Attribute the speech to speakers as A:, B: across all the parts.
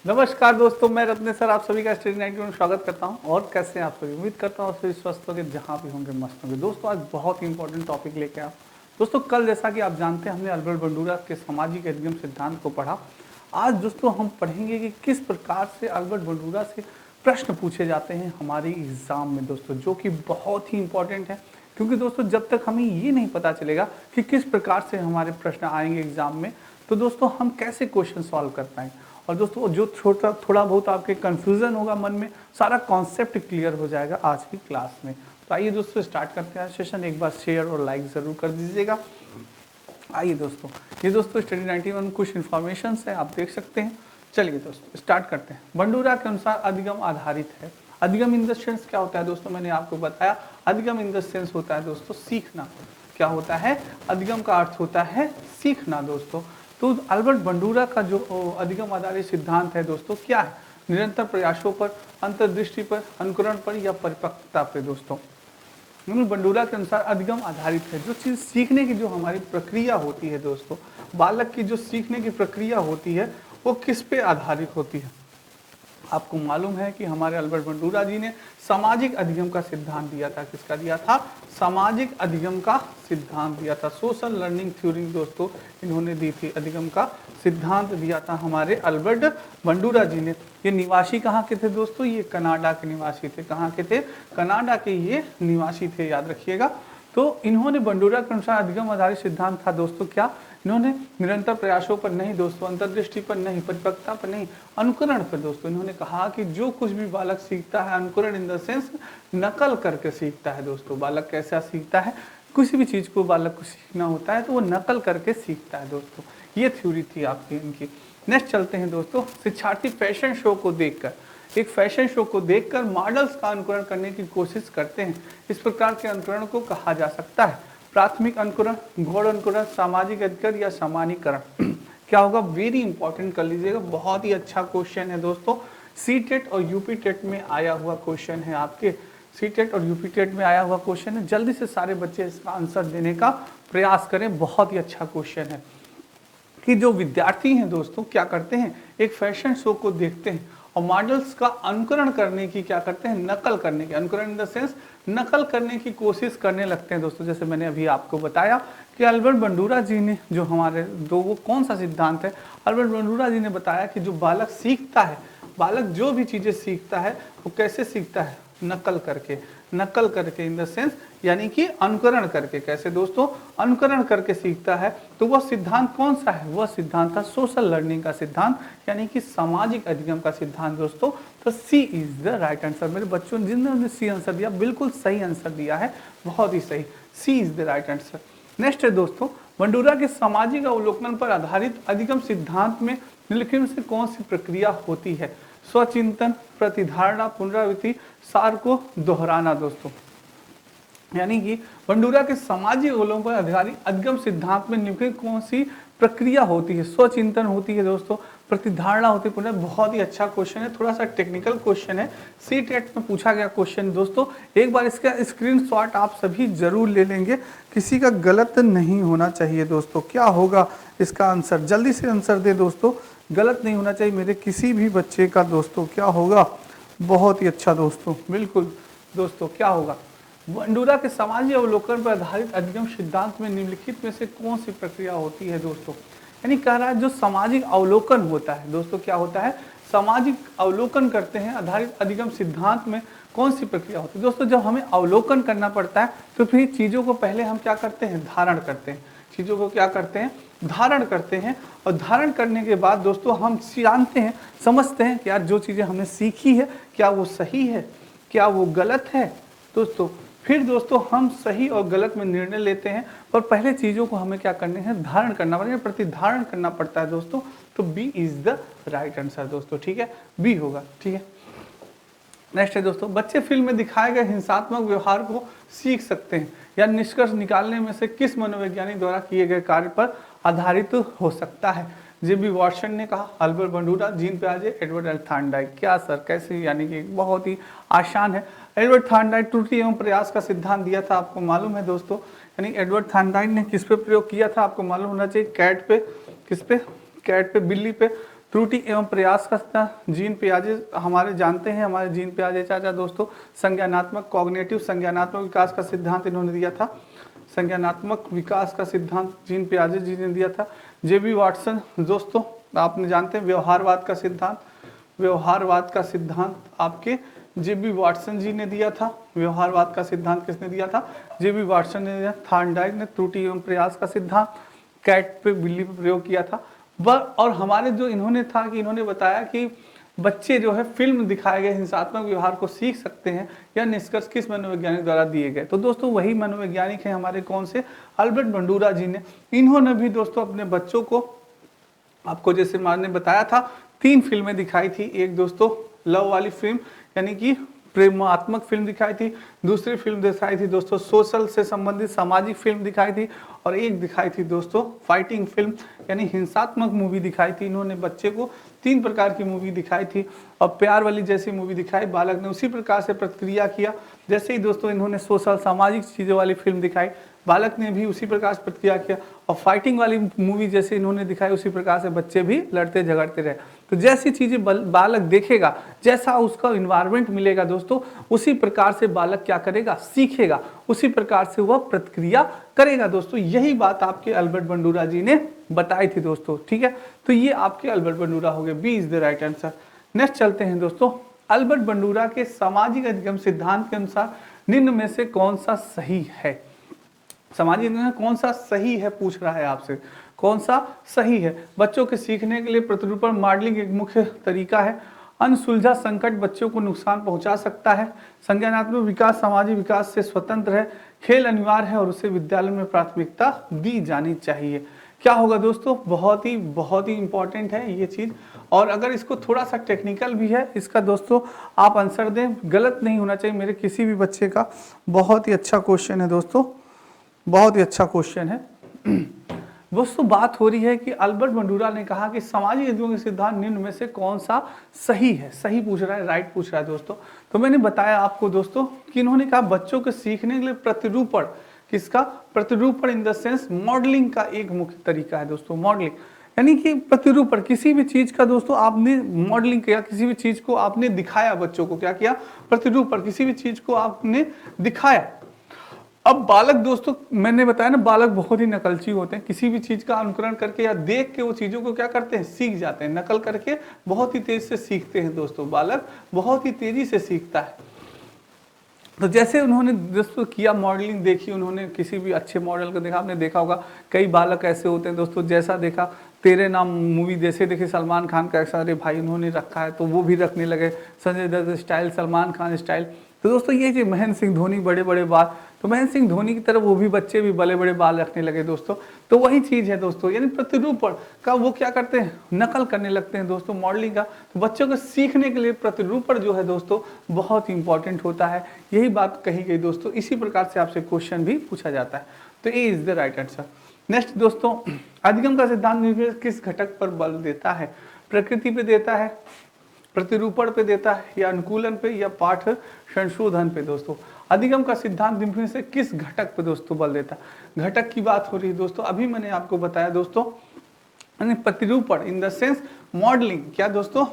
A: नमस्कार दोस्तों, मैं रत्ने सर आप सभी का स्टडी 90 में स्वागत करता हूं। और कैसे हैं आप सभी? उम्मीद करता हूं आप सभी स्वस्थ होंगे, जहां भी होंगे मस्त होंगे। दोस्तों आज बहुत ही इंपॉर्टेंट टॉपिक लेके आया। दोस्तों कल जैसा कि आप जानते हैं हमने अल्बर्ट बंडूरा के सामाजिक अधिगम सिद्धांत को पढ़ा। आज दोस्तों हम पढ़ेंगे कि किस प्रकार से अल्बर्ट बंडूरा से प्रश्न पूछे जाते हैं हमारी एग्जाम में दोस्तों, जो कि बहुत ही इंपॉर्टेंट है। क्योंकि दोस्तों जब तक हमें ये नहीं पता चलेगा कि किस प्रकार से हमारे प्रश्न आएंगे एग्जाम में, तो दोस्तों हम कैसे क्वेश्चन सॉल्व कर पाएंगे। और दोस्तों जो थोड़ा बहुत आपके कंफ्यूजन होगा मन में, सारा कॉन्सेप्ट क्लियर हो जाएगा आज की क्लास में। तो आइए दोस्तों स्टार्ट करते हैं सेशन। एक बार शेयर और लाइक जरूर कर दीजिएगा। आइए दोस्तों, ये दोस्तों स्टडी 91 कुछ इन्फॉर्मेशन है, आप देख सकते हैं। चलिए दोस्तों स्टार्ट करते हैं। बंडूरा के अनुसार अधिगम आधारित है। अधिगम इन द सेंस क्या होता है दोस्तों, मैंने आपको बताया। अधिगम इन द सेंस होता है दोस्तों सीखना। क्या होता है? अधिगम का अर्थ होता है सीखना दोस्तों। तो अल्बर्ट बंडूरा का जो अधिगम आधारित सिद्धांत है दोस्तों क्या है? निरंतर प्रयासों पर, अंतर्दृष्टि पर, अनुकरण पर या परिपक्वता पर दोस्तों। बंडूरा के अनुसार अधिगम आधारित है। जो चीज सीखने की जो हमारी प्रक्रिया होती है दोस्तों, बालक की जो सीखने की प्रक्रिया होती है वो किस पे आधारित होती है? आपको मालूम है कि हमारे अल्बर्ट बंडूरा जी ने सामाजिक अधिगम का सिद्धांत दिया था। किसका दिया था? सामाजिक अधिगम का सिद्धांत दिया था। सोशल लर्निंग थ्योरी दोस्तों इन्होंने दी थी। अधिगम का सिद्धांत दिया था हमारे अल्बर्ट बंडूरा जी ने। ये निवासी कहाँ के थे दोस्तों? ये कनाडा के निवासी थे। कहाँ के थे? कनाडा के ये निवासी थे, याद रखिएगा। तो इन्होंने बंडूरा के अनुसार अधिगम आधारित सिद्धांत था दोस्तों क्या? इन्होंने निरंतर प्रयासों पर नहीं दोस्तों, अंतर्दृष्टि पर नहीं, परिपक्वता पर नहीं, अनुकरण पर दोस्तों। इन्होंने कहा कि जो कुछ भी बालक सीखता है, अनुकरण इन द सेंस नकल करके सीखता है दोस्तों। बालक कैसा सीखता है? किसी भी चीज को बालक को सीखना होता है तो वो नकल करके सीखता है दोस्तों। ये थ्योरी थी आपकी इनकी। नेक्स्ट चलते हैं दोस्तों। शिक्षार्थी फैशन शो को देखकर, एक फैशन शो को देखकर मॉडल्स का अनुकरण करने की कोशिश करते हैं। इस प्रकार के अनुकरण को कहा जा सकता है प्राथमिक अनुकरण, गौण अनुकरण, सामाजिक अधिकरण या सामान्यीकरण। क्या होगा? वेरी इंपॉर्टेंट कर लीजिएगा, बहुत ही अच्छा क्वेश्चन है दोस्तों। सी टेट और यूपी टेट में आया हुआ क्वेश्चन है आपके। सी टेट और यूपी टेट में आया हुआ क्वेश्चन है। जल्दी से सारे बच्चे इसका आंसर देने का प्रयास करें, बहुत ही अच्छा क्वेश्चन है। कि जो विद्यार्थी हैं दोस्तों क्या करते हैं? एक फैशन शो को देखते हैं और मॉडल्स का अनुकरण करने की क्या करते हैं? नकल करने की, अनुकरण इन द सेंस नकल करने की कोशिश करने लगते हैं दोस्तों। जैसे मैंने अभी आपको बताया कि अल्बर्ट बंडूरा जी ने जो हमारे दो वो कौन सा सिद्धांत है? अल्बर्ट बंडूरा जी ने बताया कि जो बालक सीखता है, बालक जो भी चीजें सीखता है वो कैसे सीखता है? नकल करके। नकल करके इन द सेंस यानी कि अनुकरण करके। कैसे दोस्तों? अनुकरण करके सीखता है। तो वह सिद्धांत कौन सा है? वह सिद्धांत था सोशल लर्निंग का सिद्धांत, यानी कि सामाजिक अधिगम का सिद्धांत दोस्तों। तो सी इज द राइट आंसर। मेरे बच्चों जिन्होंने सी आंसर दिया बिल्कुल सही आंसर दिया है, बहुत ही सही। C is the right answer. Next है दोस्तों, बंडूरा के सामाजिक अवलोकन पर आधारित अधिगम सिद्धांत में निम्नलिखित में से कौन सी प्रक्रिया होती है? स्वचिंतन, प्रतिधारणा, पुनरावृत्ति, सार को दोहराना दोस्तों। यानी कि बंडूरा के सामाजिक अवलोकन पर आधारित अधिगम सिद्धांत में निम्नलिखित कौन सी प्रक्रिया होती है? स्वचिंतन होती है दोस्तों, प्रतिधारणा होती है, पुनः। बहुत ही अच्छा क्वेश्चन है, थोड़ा सा टेक्निकल क्वेश्चन है, सी टेट में पूछा गया क्वेश्चन दोस्तों। एक बार इसका स्क्रीनशॉट आप सभी जरूर ले लेंगे, किसी का गलत नहीं होना चाहिए दोस्तों। क्या होगा इसका आंसर? जल्दी से आंसर दे दोस्तों, गलत नहीं होना चाहिए मेरे किसी भी बच्चे का दोस्तों। क्या होगा? बहुत ही अच्छा दोस्तों, बिल्कुल दोस्तों। क्या होगा? बंडूरा के सामाजिक अवलोकन पर आधारित अधिगम सिद्धांत में निम्नलिखित में से कौन सी प्रक्रिया होती है दोस्तों? यानी कह रहा है जो सामाजिक अवलोकन होता है दोस्तों, क्या होता है? सामाजिक अवलोकन करते हैं आधारित अधिगम सिद्धांत में कौन सी प्रक्रिया होती है दोस्तों? जब हमें अवलोकन करना पड़ता है तो फिर चीजों को पहले हम क्या करते हैं? धारण करते हैं। चीजों को क्या करते हैं? धारण करते हैं। और धारण करने के बाद दोस्तों हम जानते हैं, समझते हैं कि यार जो चीजें हमने सीखी है क्या वो सही है, क्या वो गलत है दोस्तों। फिर दोस्तों हम सही और गलत में निर्णय लेते हैं, पर पहले चीजों को हमें क्या करने हैं? धारण करना पड़ेगा, प्रतिधारण करना पड़ता है दोस्तों। तो B is the right answer दोस्तों, ठीक है, बी होगा, ठीक है। नेक्स्ट है दोस्तों, बच्चे फिल्म में दिखाए गए हिंसात्मक व्यवहार को सीख सकते हैं या निष्कर्ष निकालने में से किस मनोवैज्ञानिक द्वारा किए गए कार्य पर आधारित हो सकता है? जेबी वॉटसन ने कहा, अल्बर्ट बंडूरा, जीन पियाजे, एडवर्ड एल थार्नडाइक। क्या सर, कैसे? यानी कि बहुत ही आसान है। एडवर्ड थार्नडाइक त्रुटि एवं प्रयास का सिद्धांत दिया था, आपको मालूम है दोस्तों। यानी एडवर्ड थार्नडाइक ने किस पे प्रयोग किया था? आपको मालूम होना चाहिए, कैट पे। किस पे? कैट पे, बिल्ली पे। त्रुटि एवं प्रयास का सिद्धांत, जीन पियाजे हमारे जानते हैं, हमारे जीन पियाजे चाचा दोस्तों। संज्ञानात्मक कॉग्निटिव संज्ञानात्मक विकास का सिद्धांत इन्होंने दिया था, संज्ञानात्मक विकास का सिद्धांत जीन पियाजे जी ने दिया था। जेबी वाटसन दोस्तों आपने जानते हैं, व्यवहारवाद का सिद्धांत, व्यवहारवाद का सिद्धांत आपके जेबी वाटसन जी ने दिया था। व्यवहारवाद का सिद्धांत किसने दिया था? जेबी वाटसन ने दिया। थॉर्नडाइक ने त्रुटि एवं प्रयास का सिद्धांत कैट पे, बिल्ली पे प्रयोग किया था। और हमारे जो इन्होंने था कि इन्होंने बताया कि बच्चे जो है फिल्म दिखाए गए हिंसात्मक व्यवहार को सीख सकते हैं, यह निष्कर्ष किस मनोवैज्ञानिक द्वारा दिए गए? तो दोस्तों वही मनोवैज्ञानिक हैं हमारे, कौन से? अल्बर्ट बंडूरा जी ने। इन्होंने भी दोस्तों अपने बच्चों को, आपको जैसे मैंने बताया था, 3 फिल्में दिखाई थी। एक दोस्तों लव वाली फिल्म यानी कि प्रेमात्मक फिल्म दिखाई थी, दूसरी फिल्म दिखाई थी दोस्तों सोशल से संबंधित सामाजिक फिल्म दिखाई थी, और एक दिखाई थी दोस्तों फाइटिंग फिल्म यानी हिंसात्मक मूवी दिखाई थी। इन्होंने बच्चे को 3 प्रकार की मूवी दिखाई थी, और प्यार वाली जैसी मूवी दिखाई, बालक ने उसी प्रकार से प्रतिक्रिया किया। जैसे ही दोस्तों इन्होंने सोशल सामाजिक चीज़ों वाली फिल्म दिखाई, बालक ने भी उसी प्रकार से प्रतिक्रिया किया, और फाइटिंग वाली मूवी जैसे इन्होंने दिखाई उसी प्रकार से बच्चे भी लड़ते झगड़ते रहे। तो जैसी चीज़ें बालक देखेगा, जैसा उसका इन्वायरमेंट मिलेगा दोस्तों, उसी प्रकार से बालक क्या करेगा? सीखेगा, उसी प्रकार से वह प्रतिक्रिया करेगा दोस्तों। यही बात आपके अल्बर्ट बंडूरा जी ने बताई थी दोस्तों, ठीक है। तो ये आपके अल्बर्ट बंडूरा हो गए, B is the right answer. Next चलते हैं दोस्तों, अल्बर्ट बंडूरा के सामाजिक अधिगम सिद्धांत के अनुसार निम्न में से कौन सा सही है? सामाजिक अधिगम कौन सा सही है पूछ रहा है आपसे, कौन सा सही है? बच्चों के सीखने के लिए प्रतिरूपण मॉडलिंग एक मुख्य तरीका है। अनसुलझा संकट बच्चों को नुकसान पहुंचा सकता है। संज्ञानात्मक विकास सामाजिक विकास से स्वतंत्र है। खेल अनिवार्य है और उसे विद्यालय में प्राथमिकता दी जानी चाहिए। क्या होगा दोस्तों? बहुत ही इंपॉर्टेंट है ये चीज़, और अगर इसको थोड़ा सा टेक्निकल भी है इसका दोस्तों, आप आंसर दें, गलत नहीं होना चाहिए मेरे किसी भी बच्चे का। बहुत ही अच्छा क्वेश्चन है दोस्तों, बहुत ही अच्छा क्वेश्चन है दोस्तों। बात हो रही है कि अल्बर्ट बंडूरा ने कहा कि सामाजिक अधिगम के सिद्धांत निम्न में से कौन सा सही है? सही पूछ रहा है, राइट पूछ रहा है दोस्तों। तो मैंने बताया आपको दोस्तों कि इन्होंने कहा बच्चों के सीखने के लिए प्रतिरूपण, किसका? प्रतिरूपण इन द सेंस मॉडलिंग का एक मुख्य तरीका है दोस्तों। मॉडलिंग यानी कि प्रतिरूपण, किसी भी चीज का दोस्तों आपने मॉडलिंग किया, किसी भी चीज को आपने दिखाया बच्चों को, क्या किया? प्रतिरूपण, किसी भी चीज को आपने दिखाया। अब बालक दोस्तों मैंने बताया ना, बालक बहुत ही नकलची होते हैं, किसी भी चीज का अनुकरण करके या देख के वो चीजों को क्या करते हैं? सीख जाते हैं। नकल करके बहुत ही तेज से सीखते हैं दोस्तों, बालक बहुत ही तेजी से सीखता है। तो जैसे उन्होंने दोस्तों किया मॉडलिंग, देखी उन्होंने, किसी भी अच्छे मॉडल को देखा, आपने देखा होगा कई बालक ऐसे होते हैं दोस्तों, जैसा देखा तेरे नाम मूवी जैसे देखे सलमान खान का ऐसा, अरे भाई उन्होंने रखा है तो वो भी रखने लगे, संजय दत्त स्टाइल, सलमान खान स्टाइल। तो दोस्तों ये जो महेंद्र सिंह धोनी बड़े बड़े बाल, तो महेंद्र सिंह धोनी की तरफ वो भी बच्चे भी बड़े बड़े बाल रखने लगे दोस्तों। तो वही चीज़ है दोस्तों, यानी प्रतिरूपण का वो क्या करते हैं? नकल करने लगते हैं दोस्तों मॉडलिंग का। तो बच्चों को सीखने के लिए प्रतिरूपण जो है दोस्तों बहुत इंपॉर्टेंट होता है, यही बात कही गई दोस्तों। इसी प्रकार से आपसे क्वेश्चन भी पूछा जाता है, तो A is the right answer. Next दोस्तों, अधिगम का सिद्धांत किस घटक पर बल देता है? प्रकृति पे देता है, प्रतिरूपण पे देता है, या अनुकूलन पे, या पाठ संशोधन पे दोस्तों? अधिगम का सिद्धांत निम्न में से किस घटक पे दोस्तों बल देता है? घटक की बात हो रही है दोस्तों, अभी मैंने आपको बताया दोस्तों, प्रतिरूपण इन द सेंस मॉडलिंग, क्या दोस्तों?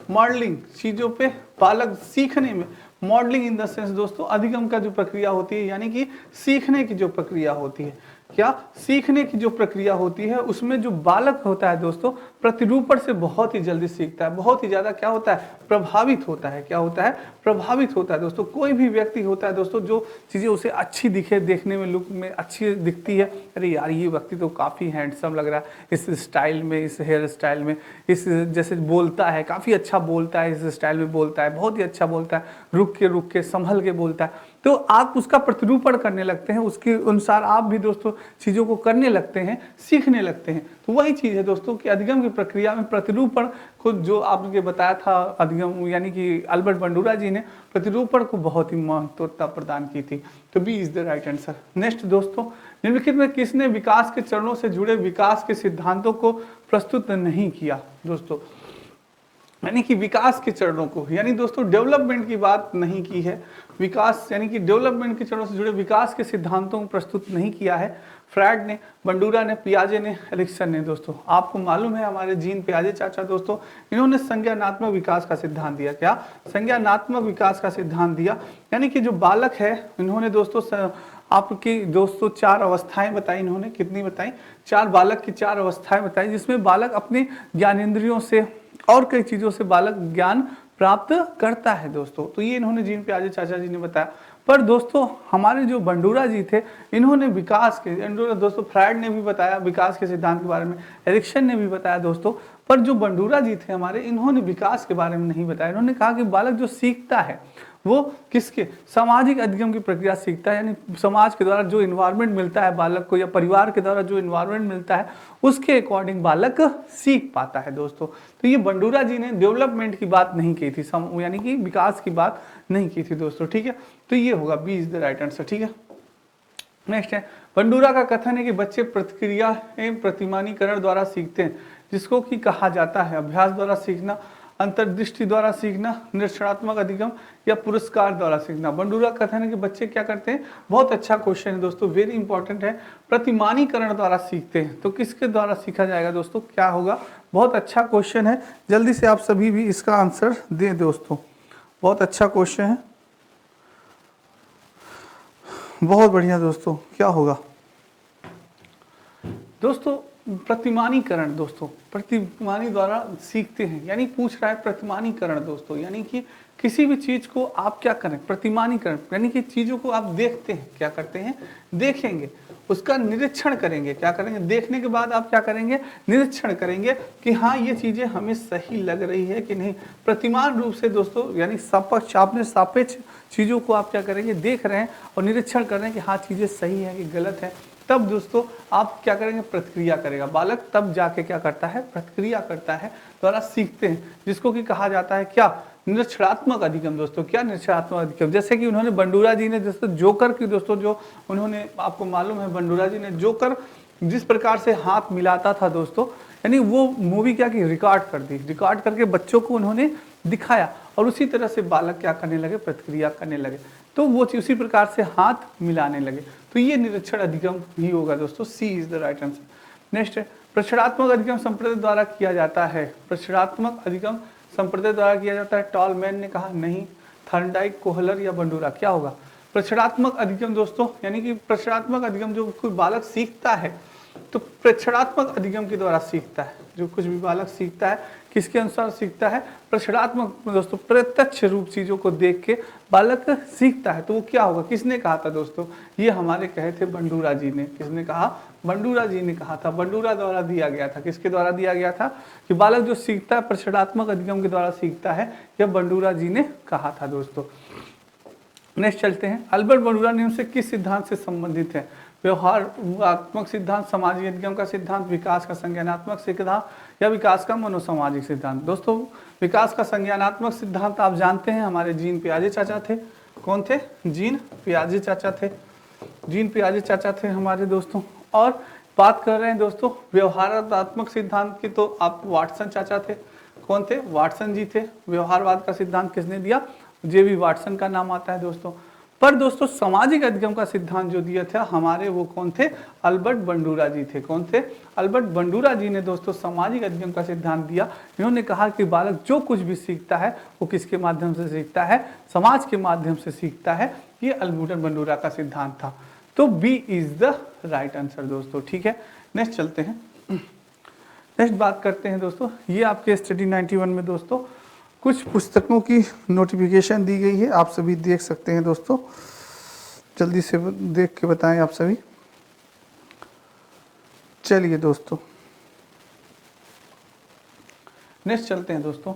A: मॉडलिंग चीजों पे बालक सीखने में, मॉडलिंग इन द सेंस दोस्तों अधिगम का जो प्रक्रिया होती है, यानी कि सीखने की जो प्रक्रिया होती है, क्या? सीखने की जो प्रक्रिया होती है उसमें जो बालक होता है दोस्तों प्रतिरूपण से बहुत ही जल्दी सीखता है, बहुत ही ज्यादा क्या होता है? प्रभावित होता है। क्या होता है? प्रभावित होता है दोस्तों। कोई भी व्यक्ति होता है दोस्तों, जो चीजें उसे अच्छी दिखे, देखने में लुक में अच्छी दिखती है, अरे यार ये व्यक्ति तो काफी हैंडसम लग रहा है इस स्टाइल में, इस हेयर स्टाइल में, इस जैसे बोलता है काफी अच्छा बोलता है, इस स्टाइल में बोलता है, बहुत ही अच्छा बोलता है, रुक के संभल के बोलता है, तो आप उसका प्रतिरूपण करने लगते हैं, उसके अनुसार आप भी दोस्तों चीज़ों को करने लगते हैं, सीखने लगते हैं। तो वही चीज़ है दोस्तों कि अधिगम की प्रक्रिया में प्रतिरूपण को, जो आपने बताया था अधिगम यानी कि अल्बर्ट बंडूरा जी ने प्रतिरूपण को बहुत ही महत्वता प्रदान की थी। तो B is the right answer. Next दोस्तों, निम्नलिखित में किसने विकास के चरणों से जुड़े विकास के सिद्धांतों को प्रस्तुत नहीं किया दोस्तों? यानी कि विकास के चरणों को, यानी दोस्तों डेवलपमेंट की बात नहीं की है, विकास यानी कि डेवलपमेंट के चरणों से जुड़े विकास के सिद्धांतों को प्रस्तुत नहीं किया है। फ्रायड ने, बंडूरा ने, पियाजे ने, एरिक्सन ने। दोस्तों आपको मालूम है हमारे जीन पियाजे चाचा दोस्तों, इन्होंने संज्ञानात्मक विकास का सिद्धांत दिया। क्या? संज्ञानात्मक विकास का सिद्धांत दिया, यानी कि जो बालक है, इन्होंने दोस्तों आपकी दोस्तों 4 अवस्थाएं बताई। इन्होंने कितनी बताई? 4 बालक की 4 अवस्थाएं बताई, जिसमें बालक अपने ज्ञानेंद्रियों से और कई चीजों से बालक ज्ञान प्राप्त करता है दोस्तों। तो ये इन्होंने जीन पियाजे चाचा जी ने बताया। पर दोस्तों हमारे जो बंडूरा जी थे, इन्होंने विकास के, दोस्तों फ्रायड ने भी बताया विकास के सिद्धांत के बारे में, एरिक्सन ने भी बताया दोस्तों। पर जो बंडूरा जी थे हमारे, इन्होंने विकास के बारे में नहीं बताया। इन्होंने कहा कि बालक जो सीखता है वो किसके? सामाजिक अधिगम की प्रक्रिया सीखता है, यानी समाज के द्वारा जो इन्वायरमेंट मिलता है बालक को, या परिवार के द्वारा जो इन्वायरमेंट मिलता है उसके अकॉर्डिंग बालक सीख पाता है दोस्तों। तो ये बंडूरा जी ने डेवलपमेंट की बात नहीं की थी, यानी कि विकास की बात नहीं की थी दोस्तों। ठीक है, तो ये होगा B is the right answer. ठीक है, नेक्स्ट है, बंडूरा का कथन है कि बच्चे प्रतिक्रिया एवं प्रतिमानीकरण द्वारा सीखते हैं, जिसको कि कहा जाता है अभ्यास द्वारा सीखना, अंतर्दृष्टि द्वारा सीखना, निरीक्षणात्मक अधिगम या पुरस्कार द्वारा सीखना। बंडूरा कथन है कि बच्चे क्या करते हैं? बहुत अच्छा क्वेश्चन है दोस्तों, वेरी इंपॉर्टेंट है। प्रतिमानीकरण द्वारा सीखते हैं, तो किसके द्वारा सीखा जाएगा दोस्तों? क्या होगा? बहुत अच्छा क्वेश्चन है, जल्दी से आप सभी भी इसका आंसर दें दोस्तों। बहुत अच्छा क्वेश्चन है, बहुत बढ़िया दोस्तों। क्या होगा दोस्तों? प्रतिमानीकरण दोस्तों, प्रतिमानी द्वारा सीखते हैं, यानी पूछ रहा है प्रतिमानीकरण दोस्तों, यानी कि किसी भी चीज को आप क्या करें? प्रतिमानीकरण, यानी कि चीजों को आप देखते हैं, क्या करते हैं? देखेंगे, उसका निरीक्षण करेंगे। क्या करेंगे? देखने के बाद आप क्या करेंगे? निरीक्षण करेंगे कि हाँ ये चीजें हमें सही लग रही है कि नहीं। प्रतिमान रूप से दोस्तों, यानी सापेक्ष, आपने सापेक्ष चीजों को आप क्या करेंगे? देख रहे हैं और निरीक्षण कर रहे हैं कि हाँ चीजें सही है कि गलत है। तब दोस्तों आप क्या करेंगे? प्रतिक्रिया करेगा बालक, तब जाके क्या करता है? प्रतिक्रिया करता है, द्वारा सीखते हैं, जिसको कि कहा जाता है क्या? निरीक्षणात्मक अधिगम दोस्तों। क्या? निरीक्षणात्मक अधिगम। जैसे कि उन्होंने बंडूरा जी ने दोस्तों जोकर की दोस्तों, जो उन्होंने, आपको मालूम है बंडूरा जी ने जोकर जिस प्रकार से हाथ मिलाता था दोस्तों, यानी वो मूवी क्या की? रिकॉर्ड कर दी, रिकॉर्ड करके बच्चों को उन्होंने दिखाया, और उसी तरह से बालक क्या करने लगे? प्रतिक्रिया करने लगे, तो वो उसी प्रकार से हाथ मिलाने लगे। तो ये निरीक्षण अधिगम ही होगा दोस्तों, C is the right answer. Next है, प्रक्षेणात्मक अधिगम संप्रदाय द्वारा किया जाता है। प्रक्षेणात्मक अधिगम संप्रदाय द्वारा किया जाता है। टॉलमैन ने कहा नहीं, थर्नडाइक, कोहलर या बंडूरा। क्या होगा? प्रक्षेणात्मक अधिगम दोस्तों, यानी कि प्रक्षेणात्मक अधिगम जो कोई बालक सीखता है, तो प्रक्षेणात्मक अधिगम के द्वारा सीखता है। जो कुछ भी बालक सीखता है, किसके अनुसार सीखता है? प्रक्षेणात्मक दोस्तों, प्रत्यक्ष रूप चीजों को देख के बालक सीखता है। तो वो क्या होगा? किसने कहा था दोस्तों? ये हमारे कहे थे बंडूरा जी ने। किसने कहा? बंडूरा जी ने कहा था। बंडूरा द्वारा दिया गया था। किसके द्वारा दिया गया था? कि बालक जो सीखता है प्रक्षेणात्मक अधिगम के द्वारा सीखता है, यह बंडूरा जी ने कहा था दोस्तों। नेक्स्ट चलते हैं, अल्बर्ट बंडूरा नियम से किस सिद्धांत से संबंधित है? व्यवहारात्मक सिद्धांत, सामाजिक अधिगम का सिद्धांत, विकास का संज्ञानात्मक सिद्धांत या विकास का मनोसामाजिक सिद्धांत। दोस्तों विकास का संज्ञानात्मक सिद्धांत आप जानते हैं, हमारे जीन पियाजे चाचा थे। कौन थे? जीन पियाजे चाचा थे। जीन पियाजे चाचा थे हमारे दोस्तों। और बात कर रहे हैं दोस्तों व्यवहारात्मक सिद्धांत की, तो आप वाटसन चाचा थे। कौन थे? वाटसन जी थे। व्यवहारवाद का सिद्धांत किसने दिया? जेबी वाटसन का नाम आता है दोस्तों। पर दोस्तों सामाजिक अधिगम का सिद्धांत जो दिया था हमारे, वो कौन थे? अल्बर्ट बंडूरा जी थे। कौन थे? अल्बर्ट बंडूरा जी ने दोस्तों सामाजिक अधिगम का सिद्धांत दिया। इन्होंने कहा कि बालक जो कुछ भी सीखता है वो किसके माध्यम से सीखता है? समाज के माध्यम से सीखता है। ये अल्बर्ट बंडूरा का सिद्धांत था। तो B is the right answer दोस्तों। ठीक है, नेक्स्ट चलते हैं। नेक्स्ट बात करते हैं दोस्तों, ये आपके स्टडी 91 में दोस्तों कुछ पुस्तकों की नोटिफिकेशन दी गई है, आप सभी देख सकते हैं दोस्तों। जल्दी से देख के बताएं आप सभी। चलिए दोस्तों नेक्स्ट चलते हैं दोस्तों।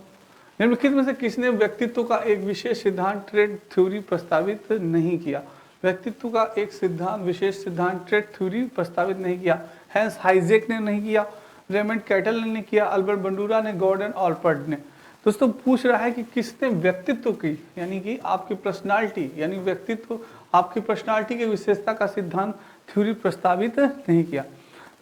A: निम्नलिखित में से किसने व्यक्तित्व का एक विशेष सिद्धांत ट्रेड थ्योरी प्रस्तावित नहीं किया? व्यक्तित्व का एक सिद्धांत, विशेष सिद्धांत ट्रेड थ्योरी प्रस्तावित नहीं किया। हैंस हाइजेक ने नहीं किया, रेमंड कैटल ने नहीं किया, अल्बर्ट बंडूरा ने, गॉर्डन ऑल्पर्ट ने। दोस्तों पूछ रहा है कि किसने व्यक्तित्व की, यानी कि आपकी पर्सनालिटी, यानी व्यक्तित्व, आपकी पर्सनालिटी की विशेषता का सिद्धांत थ्योरी प्रस्तावित नहीं किया।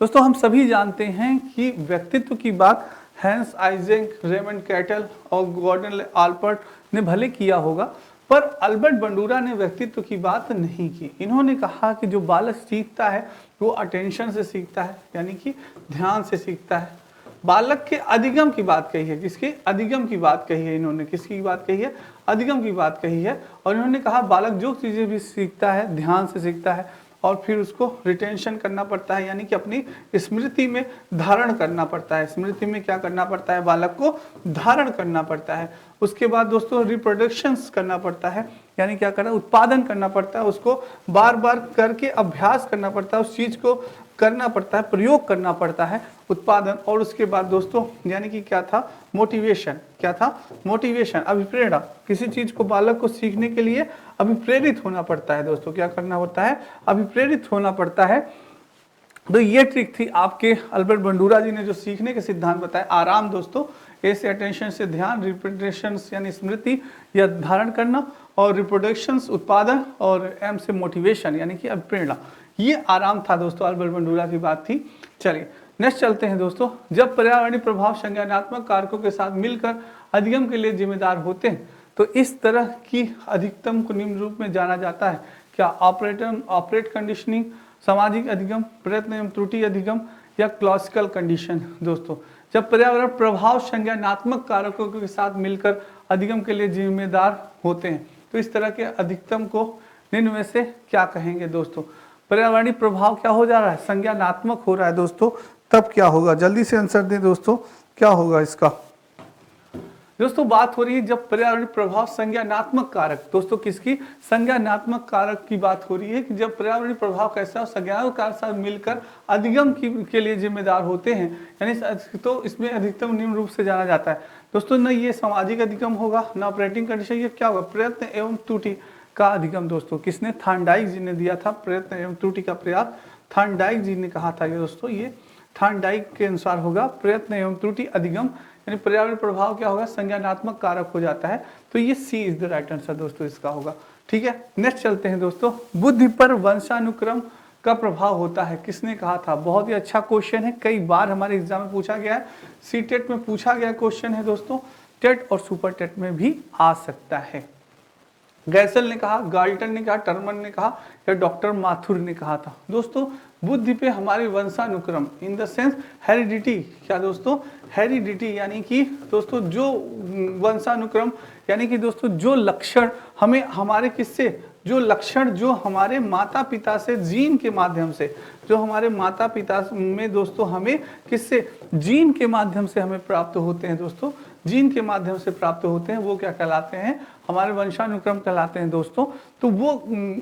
A: दोस्तों हम सभी जानते हैं कि व्यक्तित्व की बात हैंस आइजेक, रेमंड कैटल और गॉर्डन ऑल्पर्ट ने भले किया होगा, पर अल्बर्ट बंडूरा ने व्यक्तित्व की बात नहीं की। इन्होंने कहा कि जो बालक सीखता है वो अटेंशन से सीखता है, यानी कि ध्यान से सीखता है। बालक के अधिगम की बात कही है, किसके अधिगम की बात कही है, इन्होंने किसकी बात कही है, अधिगम की बात कही है। और इन्होंने कहा बालक जो चीजें भी सीखता है ध्यान से सीखता है और फिर उसको रिटेंशन करना पड़ता है, यानी कि अपनी स्मृति में धारण करना पड़ता है। स्मृति में क्या करना पड़ता है, बालक को धारण करना पड़ता है। उसके बाद दोस्तों रिप्रोडक्शंस करना पड़ता है, यानी क्या करना, उत्पादन करना पड़ता है, उसको बार बार करके अभ्यास करना पड़ता है, उस चीज को करना पड़ता है, प्रयोग करना पड़ता है, उत्पादन। और उसके बाद दोस्तों यानी कि क्या था, मोटिवेशन। क्या था, मोटिवेशन, अभिप्रेरणा। किसी चीज को बालक को सीखने के लिए अभिप्रेरित होना पड़ता है दोस्तों, क्या करना होता है, अभिप्रेरित होना पड़ता है। तो ये ट्रिक थी आपके अल्बर्ट बंडूरा जी ने जो सीखने के सिद्धांत बताए। आराम दोस्तों, ए से अटेंशन से ध्यान, रिप्रेजेंटेशन यानी स्मृति या धारण करना, और रिप्रोडक्शंस उत्पादन, और एम से मोटिवेशन यानी कि अभिप्रेरणा। ये आराम था दोस्तों, अल्बर्ट बंडूरा की बात थी। चलिए नेक्स्ट चलते हैं दोस्तों। जब पर्यावरणीय प्रभाव संज्ञानात्मक कारकों के साथ मिलकर अधिगम के लिए जिम्मेदार होते हैं तो इस तरह की अधिकतम को निम्न रूप में जाना जाता है। क्या ऑपरेट कंडीशनिंग, सामाजिक अधिगम, प्रयत्न एवं त्रुटि अधिगम, या क्लासिकल कंडीशन। दोस्तों जब पर्यावरण प्रभाव संज्ञानात्मक कारकों के साथ मिलकर अधिगम के लिए जिम्मेदार होते हैं तो इस तरह के अधिकतम को निम्न में से क्या कहेंगे दोस्तों। पर्यावरणीय प्रभाव क्या हो जा रहा है, संज्ञानात्मक हो रहा है दोस्तों, तब क्या होगा, जल्दी से आंसर दें दोस्तों, क्या होगा इसका। दोस्तों बात हो रही है जब पर्यावरणीय प्रभाव संज्ञानात्मक कारक, दोस्तों किसकी, संज्ञानात्मक कारक की बात हो रही है कि जब पर्यावरणीय प्रभाव कैसा संज्ञानात्मक कारक साथ मिलकर अधिगम के लिए जिम्मेदार होते हैं, यानी तो इसमें अधिकतम निम्न रूप से जाना जाता है दोस्तों। न ये सामाजिक अधिगम होगा, न ऑपरेटिंग कंडीशन, ये क्या होगा, प्रयत्न एवं त्रुटि का अधिगम। दोस्तों किसने, थॉर्नडाइक जी ने दिया था, प्रयत्न एवं त्रुटि का प्रयास, थॉर्नडाइक जी ने कहा था ये दोस्तों। ये थॉर्नडाइक के अनुसार होगा प्रयत्न एवं त्रुटि अधिगम, यानी पर्यावरण प्रभाव क्या होगा, संज्ञानात्मक कारक हो जाता है। तो ये सी इज द राइट आंसर दोस्तों इसका होगा। ठीक है नेक्स्ट चलते हैं दोस्तों। बुद्धि पर वंशानुक्रम का प्रभाव होता है, किसने कहा था। बहुत ही अच्छा क्वेश्चन है, कई बार हमारे एग्जाम में पूछा गया है, सी टेट में पूछा गया क्वेश्चन है दोस्तों, टेट और सुपर टेट में भी आ सकता है। गैसल ने कहा, गाल्टन ने कहा, टर्मन ने कहा, या डॉक्टर माथुर ने कहा था। दोस्तों बुद्धि पे हमारे वंशानुक्रम इन द सेंस हेरिडिटी, क्या दोस्तों, हेरिडिटी यानी कि दोस्तों जो वंशानुक्रम, यानी कि दोस्तों जो लक्षण हमें हमारे किससे, जो लक्षण जो हमारे माता पिता से जीन के माध्यम से, जो हमारे माता पिता में दोस्तों हमें किससे, जीन के माध्यम से हमें प्राप्त होते हैं दोस्तों, जीन के माध्यम से प्राप्त होते हैं, वो क्या कहलाते हैं, हमारे वंशानुक्रम कहलाते हैं दोस्तों। तो वो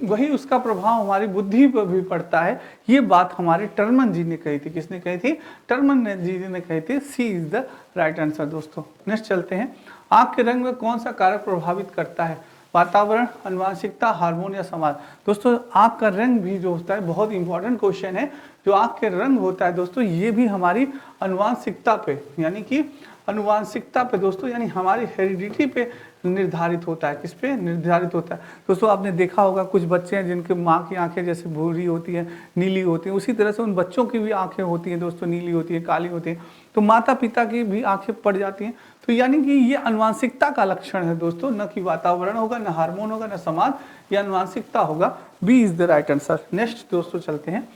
A: वही उसका प्रभाव हमारी बुद्धि पर भी पड़ता है। ये बात हमारे टर्मन जी ने कही थी, किसने कही थी, टर्मन जी ने कही थी। सी इज द राइट आंसर दोस्तों। नेक्स्ट चलते हैं। आंख के रंग में कौन सा कारक प्रभावित करता है, वातावरण, आनुवांशिकता, हार्मोन या समाज। दोस्तों आंख का रंग भी जो होता है, बहुत इंपॉर्टेंट क्वेश्चन है, जो आंख के रंग होता है दोस्तों, ये भी हमारी आनुवांशिकता पे, यानी कि आनुवांशिकता पे दोस्तों, यानी हमारी हेरिडिटी पे निर्धारित होता है। किस पे निर्धारित होता है दोस्तों। आपने देखा होगा कुछ बच्चे हैं जिनके माँ की आंखें जैसे भूरी होती हैं, नीली होती हैं, उसी तरह से उन बच्चों की भी आंखें होती हैं दोस्तों, नीली होती हैं, काली होती हैं। तो माता पिता की भी आंखें पड़ जाती हैं। तो यानी कि ये आनुवांशिकता का लक्षण है दोस्तों, न कि वातावरण होगा, न हार्मोन होगा, न समाज, ये आनुवांशिकता होगा। B is the right answer. Next दोस्तों चलते हैं।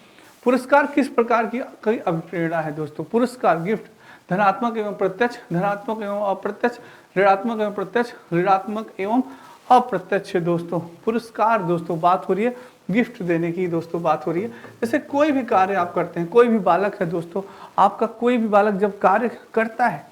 A: पुरस्कार किस प्रकार की कई अभिप्रेरणा है दोस्तों। पुरस्कार, गिफ्ट, धनात्मक एवं प्रत्यक्ष, धनात्मक एवं अप्रत्यक्ष, ऋणात्मक एवं प्रत्यक्ष, ऋणात्मक एवं अप्रत्यक्ष। दोस्तों पुरस्कार, दोस्तों बात हो रही है गिफ्ट देने की दोस्तों, बात हो रही है। जैसे कोई भी कार्य आप करते हैं, कोई भी बालक है दोस्तों, आपका कोई भी बालक जब कार्य करता है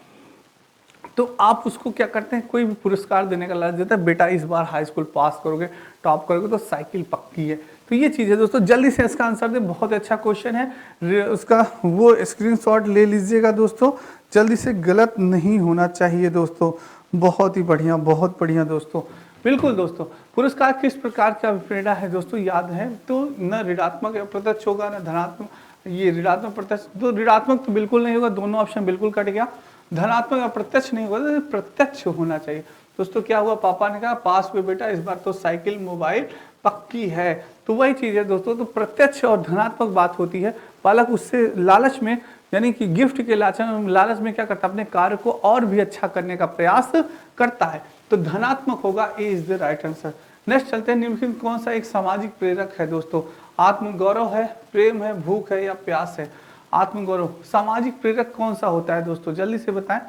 A: तो आप उसको क्या करते हैं, कोई भी पुरस्कार देने का लालच देता है, बेटा इस बार हाई स्कूल पास करोगे, टॉप करोगे तो साइकिल पक्की है। तो ये चीज़ है दोस्तों। जल्दी से इसका आंसर दे, बहुत अच्छा क्वेश्चन है, उसका वो स्क्रीनशॉट ले लीजिएगा दोस्तों, जल्दी से, गलत नहीं होना चाहिए दोस्तों। बहुत ही बढ़िया, बहुत बढ़िया दोस्तों, बिल्कुल दोस्तों। पुरस्कार किस प्रकार का अभिप्रेरणा है दोस्तों, याद है तो, न ऋणात्मक प्रत्यक्ष होगा, न धनात्मक, ये ऋणात्मक प्रत्यक्ष, तो ऋणात्मक तो बिल्कुल नहीं होगा, दोनों ऑप्शन बिल्कुल कट गया। धनात्मक अप्रत्यक्ष नहीं होगा, तो प्रत्यक्ष होना चाहिए दोस्तों। क्या हुआ, पापा ने कहा पास हुए बेटा, इस बार तो साइकिल मोबाइल पक्की है। तो वही चीज है दोस्तों। तो प्रत्यक्ष और धनात्मक बात होती है, बालक उससे लालच में यानी कि गिफ्ट के लालच में क्या करता है, अपने कार्य को और भी अच्छा करने का प्रयास करता है। तो धनात्मक होगा, A is the right answer. Next चलते हैं, निम्नलिखित कौन सा एक सामाजिक प्रेरक है दोस्तों? आत्मगौरव है, प्रेम है, भूख है या प्यास है? आत्मगौरव। सामाजिक प्रेरक कौन सा होता है दोस्तों, जल्दी से बताएं।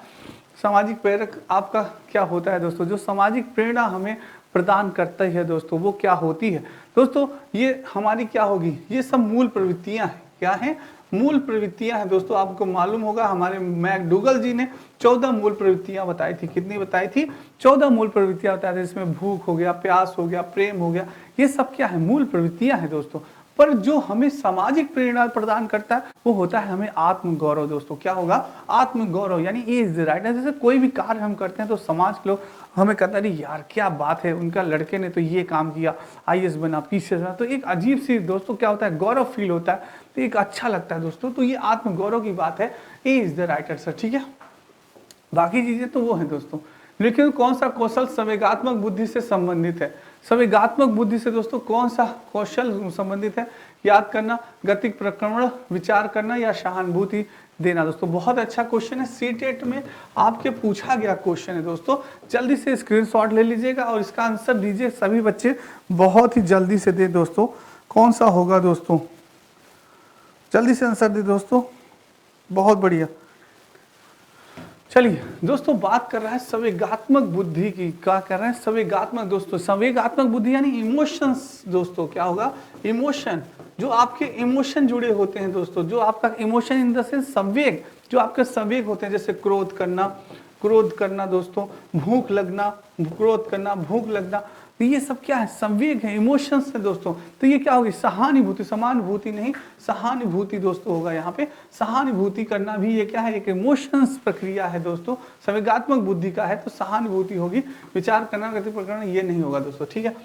A: सामाजिक प्रेरक आपका क्या होता है दोस्तों? जो सामाजिक प्रेरणा हमें प्रदान करता है दोस्तों, वो क्या होती है दोस्तों? ये हमारी क्या होगी? ये सब मूल प्रवृत्तियां हैं। क्या है? मूल प्रवृत्तियां हैं दोस्तों। आपको मालूम होगा हमारे मैकडूगल जी ने 14 मूल प्रवृत्तियां बताई थी। कितनी बताई थी? 14 मूल प्रवृत्तियां बताई थी। इसमें भूख हो गया, प्यास हो गया, प्रेम हो गया, ये सब क्या है? मूल प्रवृत्तियां हैं दोस्तों। पर जो हमें सामाजिक प्रेरणा प्रदान करता है वो होता है हमें आत्मगौरव दोस्तों। क्या होगा? आत्मगौरव, यानी ये इज द राइट। जैसे कोई भी कार्य हम करते हैं तो समाज के लोग हमें कहते हैं यार क्या बात है, उनका लड़के ने तो ये काम किया, आईएएस बना, पीसीएस बना, तो एक अजीब सी दोस्तों क्या होता है, गौरव फील होता है, तो एक अच्छा लगता है दोस्तों। तो ये आत्मगौरव की बात है, ए इज द राइट आंसर। ठीक है, बाकी चीजें तो वो है दोस्तों। लेकिन कौन सा कौशल संवेगात्मक बुद्धि से संबंधित है? संवेगात्मक बुद्धि से दोस्तों कौन सा कौशल संबंधित है? याद करना, गतिक प्रक्रमण, विचार करना या सहानुभूति देना दोस्तों। बहुत अच्छा क्वेश्चन है, सीटेट में आपके पूछा गया क्वेश्चन है दोस्तों। जल्दी से स्क्रीनशॉट ले लीजिएगा और इसका आंसर दीजिए। सभी बच्चे बहुत ही जल्दी से दे दोस्तों। कौन सा होगा दोस्तों? जल्दी से आंसर दे दोस्तों, बहुत बढ़िया। चलिए दोस्तों, बात कर रहा है संवेगात्मक बुद्धि की। क्या कर रहे हैं? संवेगात्मक दोस्तों। संवेगात्मक बुद्धि यानी इमोशंस दोस्तों। क्या होगा? इमोशन, जो आपके इमोशन जुड़े होते हैं दोस्तों, जो आपका इमोशन इन द सेंस संवेग, जो आपके संवेग होते हैं, जैसे क्रोध करना दोस्तों, भूख लगना, क्रोध करना, भूख लगना, तो ये सब क्या है? संवेग है, इमोशंस है दोस्तों। तो ये क्या होगी? सहानुभूति, समानुभूति नहीं, सहानुभूति दोस्तों होगा यहाँ पे। सहानुभूति करना भी ये क्या है? एक इमोशंस प्रक्रिया है दोस्तों। संवेगात्मक बुद्धि का है तो सहानुभूति होगी। विचार करना, गति प्रकरण ये नहीं होगा दोस्तों। ठीक है,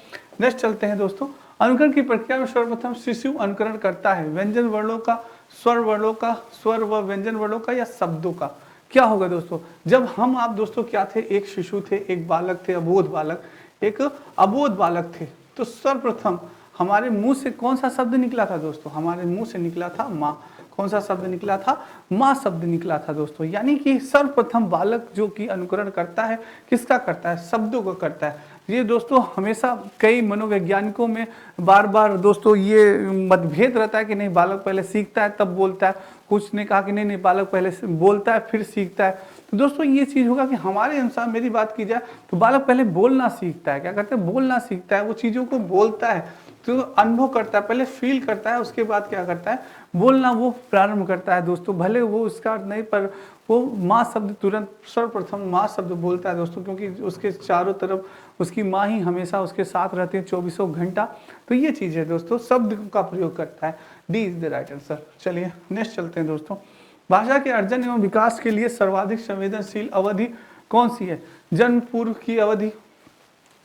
A: नेक्स्ट चलते हैं दोस्तों। अनुकरण की प्रक्रिया में सर्वप्रथम शिशु अनुकरण करता है व्यंजन वर्णों का, स्वर वर्णों का, स्वर व व्यंजन वर्णों का या शब्दों का? क्या होगा दोस्तों? जब हम आप दोस्तों क्या थे? एक शिशु थे, एक बालक थे, अबोध बालक, एक अबोध बालक थे, तो सर्वप्रथम हमारे मुंह से कौन सा शब्द निकला था दोस्तों? हमारे मुंह से निकला था माँ। कौन सा शब्द निकला था? माँ शब्द निकला था दोस्तों। यानी कि सर्वप्रथम बालक जो कि अनुकरण करता है, किसका करता है? शब्दों को करता है। ये दोस्तों हमेशा कई मनोवैज्ञानिकों में बार बार दोस्तों ये मतभेद रहता है कि नहीं बालक पहले सीखता है तब बोलता है। कुछ ने कहा कि नहीं बालक पहले बोलता है फिर सीखता है। तो दोस्तों ये चीज़ होगा कि हमारे अनुसार, मेरी बात की जाए तो बालक पहले बोलना सीखता है। क्या करता है? बोलना सीखता है। वो चीज़ों को बोलता है, तो अनुभव करता है, पहले फील करता है, उसके बाद क्या करता है? बोलना वो प्रारंभ करता है दोस्तों। भले वो उसका नहीं, पर वो माँ शब्द तुरंत सर्वप्रथम माँ शब्द बोलता है दोस्तों, क्योंकि उसके चारों तरफ उसकी माँ ही हमेशा उसके साथ रहती है 24 घंटा। तो ये चीज़ है दोस्तों, शब्द का प्रयोग करता है। D is the right answer. चलिए नेक्स्ट चलते हैं दोस्तों। भाषा के अर्जन एवं विकास के लिए सर्वाधिक संवेदनशील अवधि कौन सी है? जन्म पूर्व की अवधि।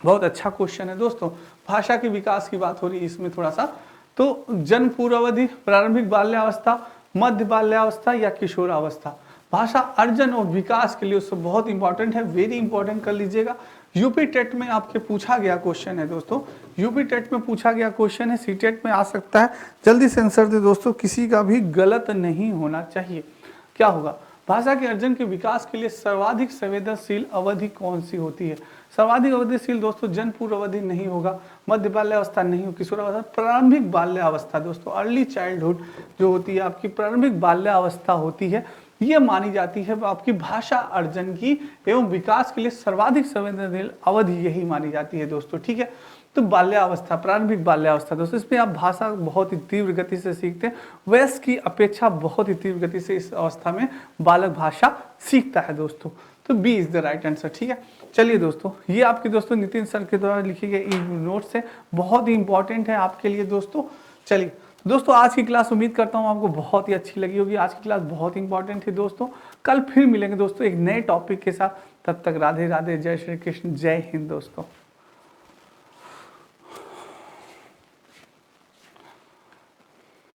A: बहुत अच्छा क्वेश्चन है दोस्तों। भाषा के विकास की बात हो रही है इसमें थोड़ा सा, तो जन्म पूर्व अवधि, प्रारंभिक बाल्यावस्था, मध्य बाल्यावस्था या किशोरावस्था। भाषा अर्जन और विकास के लिए उससे बहुत इंपॉर्टेंट है, वेरी इंपॉर्टेंट कर लीजिएगा। यूपी टेट में आपके पूछा गया क्वेश्चन है दोस्तों। यूपी टेट में पूछा गया क्वेश्चन है, सी टेट में आ सकता है। जल्दी से आंसर दे दोस्तों, किसी का भी गलत नहीं होना चाहिए। क्या होगा? भाषा के अर्जन के विकास के लिए सर्वाधिक संवेदनशील अवधि कौन सी होती है? सर्वाधिक अवधिशील दोस्तों जन्म पूर्व अवधि नहीं होगा, मध्य बाल्यावस्था नहीं होगी, किशोरावस्था, प्रारंभिक बाल्यावस्था दोस्तों, अर्ली चाइल्डहुड जो होती है आपकी प्रारंभिक बाल्यावस्था होती है, ये मानी जाती है आपकी भाषा अर्जन की एवं विकास के लिए सर्वाधिक संवेदनशील अवधि यही मानी जाती है दोस्तों। ठीक है, तो बाल्यावस्था, प्रारंभिक बाल्यावस्था दोस्तों, इसमें आप भाषा बहुत ही तीव्र गति से सीखते हैं। वयस्क की अपेक्षा बहुत ही तीव्र गति से इस अवस्था में बालक भाषा सीखता है दोस्तों। तो B is the right answer. ठीक है, चलिए दोस्तों, ये आपके दोस्तों नितिन सर के द्वारा लिखे गए नोट्स है, बहुत ही इंपॉर्टेंट है आपके लिए दोस्तों। चलिए दोस्तों, आज की क्लास उम्मीद करता हूँ आपको बहुत ही अच्छी लगी होगी। आज की क्लास बहुत इंपॉर्टेंट थी दोस्तों। कल फिर मिलेंगे दोस्तों एक नए टॉपिक के साथ। तब तक राधे राधे, जय श्री कृष्ण, जय हिंद दोस्तों।